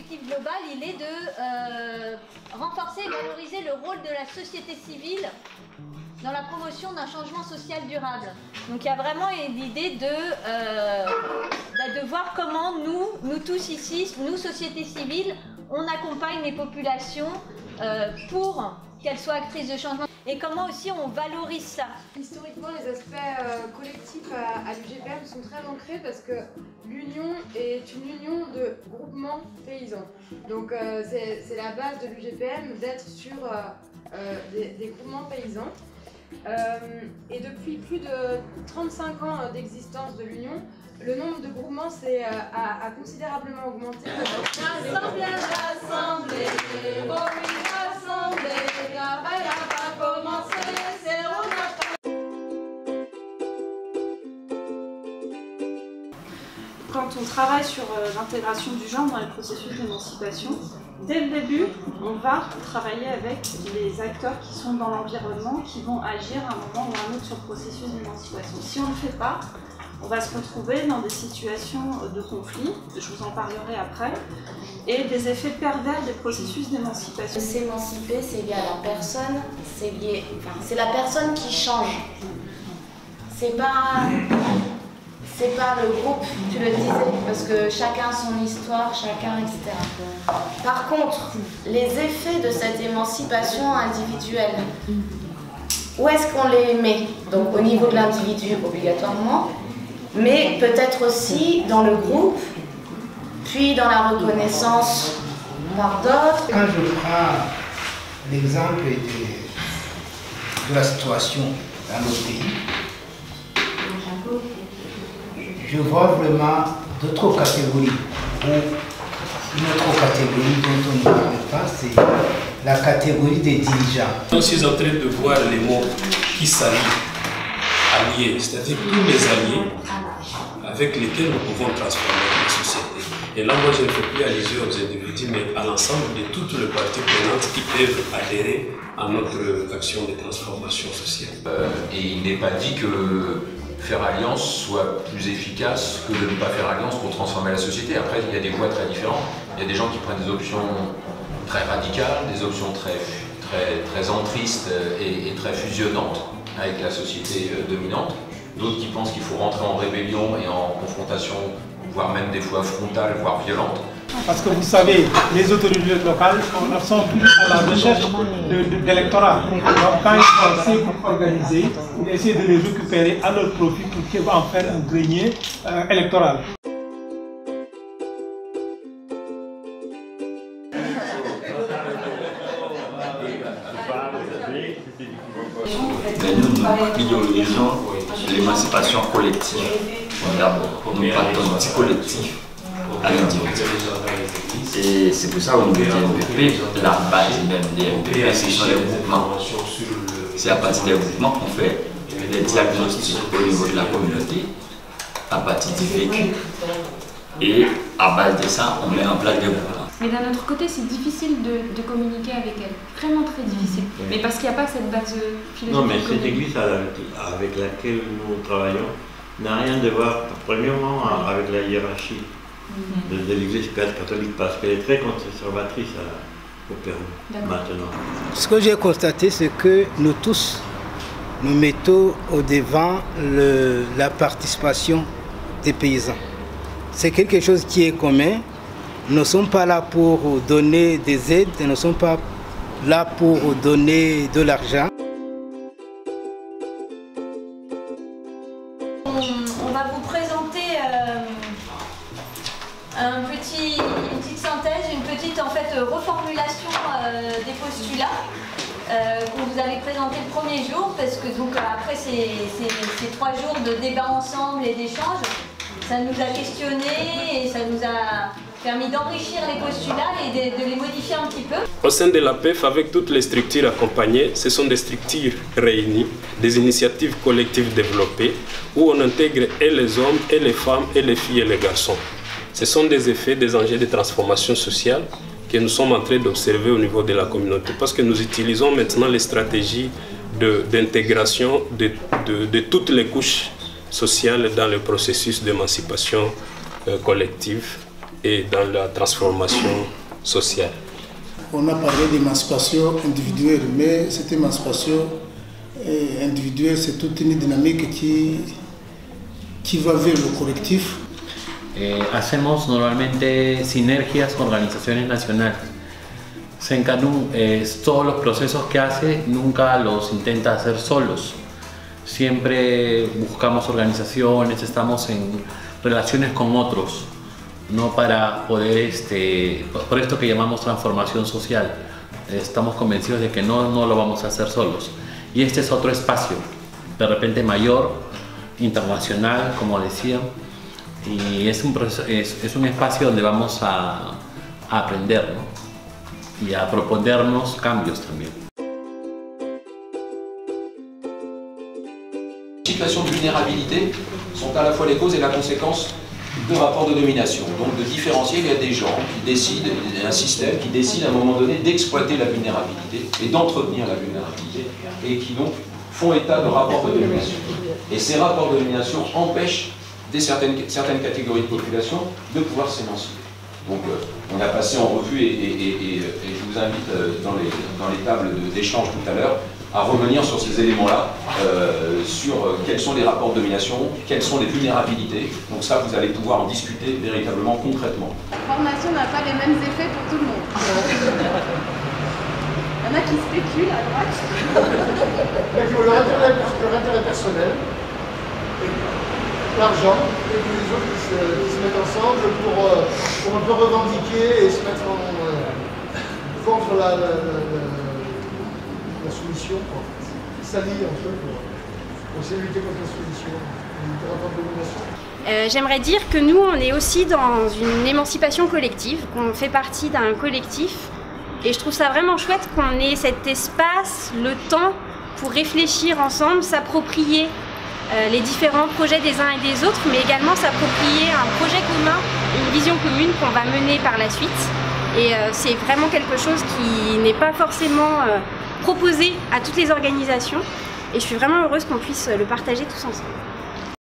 l'objectif global, il est de renforcer et valoriser le rôle de la société civile dans la promotion d'un changement social durable. Donc il y a vraiment l'idée de voir comment nous tous ici, nous société civile, on accompagne les populations pour qu'elles soient actrices de changement et comment aussi on valorise ça. Historiquement, les aspects collectifs à l'UGPM sont très ancrés parce que l'union est une union de groupements paysans. Donc c'est la base de l'UGPM d'être sur des groupements paysans. Et depuis plus de 35 ans d'existence de l'Union, le nombre de groupements a considérablement augmenté. Rassemblés, rassemblés, oh oui, rassemblés, la veille n'a pas commencé, c'est Quand on travaille sur l'intégration du genre dans les processus d'émancipation, dès le début, on va travailler avec les acteurs qui sont dans l'environnement, qui vont agir à un moment ou à un autre sur le processus d'émancipation. Si on ne le fait pas, on va se retrouver dans des situations de conflit, je vous en parlerai après, et des effets pervers des processus d'émancipation. S'émanciper, c'est lié à la personne, c'est la personne qui change. C'est pas le groupe, tu le disais, parce que chacun son histoire, chacun, etc. Par contre, les effets de cette émancipation individuelle, où est-ce qu'on les met? Donc au niveau de l'individu, obligatoirement, mais peut-être aussi dans le groupe, puis dans la reconnaissance par d'autres. Quand je prends l'exemple de la situation dans nos pays, je vois vraiment d'autres catégories, ou une autre catégorie dont on ne parle pas, c'est la catégorie des dirigeants. Je suis en train de voir les mots qui s'allient, alliés, c'est-à-dire tous les alliés avec lesquels nous pouvons transformer la société. Et là, moi, je ne fais plus allusion aux individus, mais à l'ensemble de toutes les parties prenantes qui peuvent adhérer à notre action de transformation sociale. Et il n'est pas dit que faire alliance soit plus efficace que de ne pas faire alliance pour transformer la société. Après, il y a des voies très différentes. Il y a des gens qui prennent des options très radicales, des options très entristes et très fusionnantes avec la société dominante. D'autres qui pensent qu'il faut rentrer en rébellion et en confrontation, voire même des fois frontale, voire violente. Parce que vous savez, les autorités locales sont plus à la recherche d'électorat. Donc quand ils sont assez organisés, ils essaient de les récupérer à leur profit pour qu'ils vont en faire un grenier électoral. Nous priorisons l'émancipation collective. D'abord, nous partons du collectif à l'individu. Et c'est pour ça qu'au niveau des MPP, la base même des MPP, ce sont les groupements. C'est à partir des groupements qu'on fait des diagnostics au niveau de la communauté, à partir du vécu. Et à base de ça, on met en place des groupements. Mais d'un autre côté, c'est difficile de communiquer avec elle. Vraiment très difficile. Mais parce qu'il n'y a pas cette base philosophique. Non, mais cette église avec laquelle nous travaillons n'a rien de voir, premièrement, avec la hiérarchie de l'église catholique, parce qu'elle est très conservatrice au Pérou, maintenant. Ce que j'ai constaté, c'est que nous tous, nous mettons au devant la participation des paysans. C'est quelque chose qui est commun. Nous ne sommes pas là pour donner des aides, nous ne sommes pas là pour donner de l'argent. On va vous présenter une petite synthèse, une petite en fait reformulation des postulats qu'on vous avait présenté le premier jour, parce que donc après ces 3 jours de débat ensemble et d'échange, ça nous a questionné et ça nous a permis d'enrichir les postulats et de les modifier un petit peu. Au sein de l'APEF, avec toutes les structures accompagnées, ce sont des structures réunies, des initiatives collectives développées, où on intègre et les hommes, et les femmes, et les filles et les garçons. Ce sont des effets, des enjeux de transformation sociale que nous sommes en train d'observer au niveau de la communauté, parce que nous utilisons maintenant les stratégies d'intégration de toutes les couches sociales dans le processus d'émancipation collective et dans la transformation sociale. On a parlé d'émancipation individuelle, mais cette émancipation individuelle, c'est toute une dynamique qui va vers le collectif. Hacemos normalmente sinergias con organizaciones nacionales. Senkanú, todos los procesos que hace nunca los intenta hacer solos. Siempre buscamos organizaciones, estamos en relaciones con otros, no para poder, por esto que llamamos transformación social. Estamos convencidos de que no lo vamos a hacer solos. Y este es otro espacio, de repente mayor, internacional, como decía, y es un espacio donde vamos a aprender, ¿no? Y a proponernos cambios también. Les situations de vulnérabilité sont à la fois les causes et la conséquence de rapports de domination. Donc de différencier, il y a des gens qui décident, il y a un système qui décide à un moment donné d'exploiter la vulnérabilité et d'entretenir la vulnérabilité et qui donc font état de rapports de domination. Et ces rapports de domination empêchent certaines catégories de population de pouvoir s'émanciper. Donc on a passé en revue et je vous invite dans les tables d'échange tout à l'heure à revenir sur ces éléments-là, sur quels sont les rapports de domination, quelles sont les vulnérabilités. Donc ça, vous allez pouvoir en discuter véritablement concrètement. La formation n'a pas les mêmes effets pour tout le monde. Il y en a qui spéculent à droite. Leur intérêt personnel, l'argent, et puis les autres qui se mettent ensemble pour un peu revendiquer et se mettre contre la soumission, s'allier entre eux pour essayer de lutter contre la soumission, lutter contre la domination. J'aimerais dire que nous, on est aussi dans une émancipation collective, qu'on fait partie d'un collectif. Et je trouve ça vraiment chouette qu'on ait cet espace, le temps pour réfléchir ensemble, s'approprier les différents projets des uns et des autres, mais également s'approprier un projet commun, une vision commune qu'on va mener par la suite. Et c'est vraiment quelque chose qui n'est pas forcément proposé à toutes les organisations. Et je suis vraiment heureuse qu'on puisse le partager tous ensemble.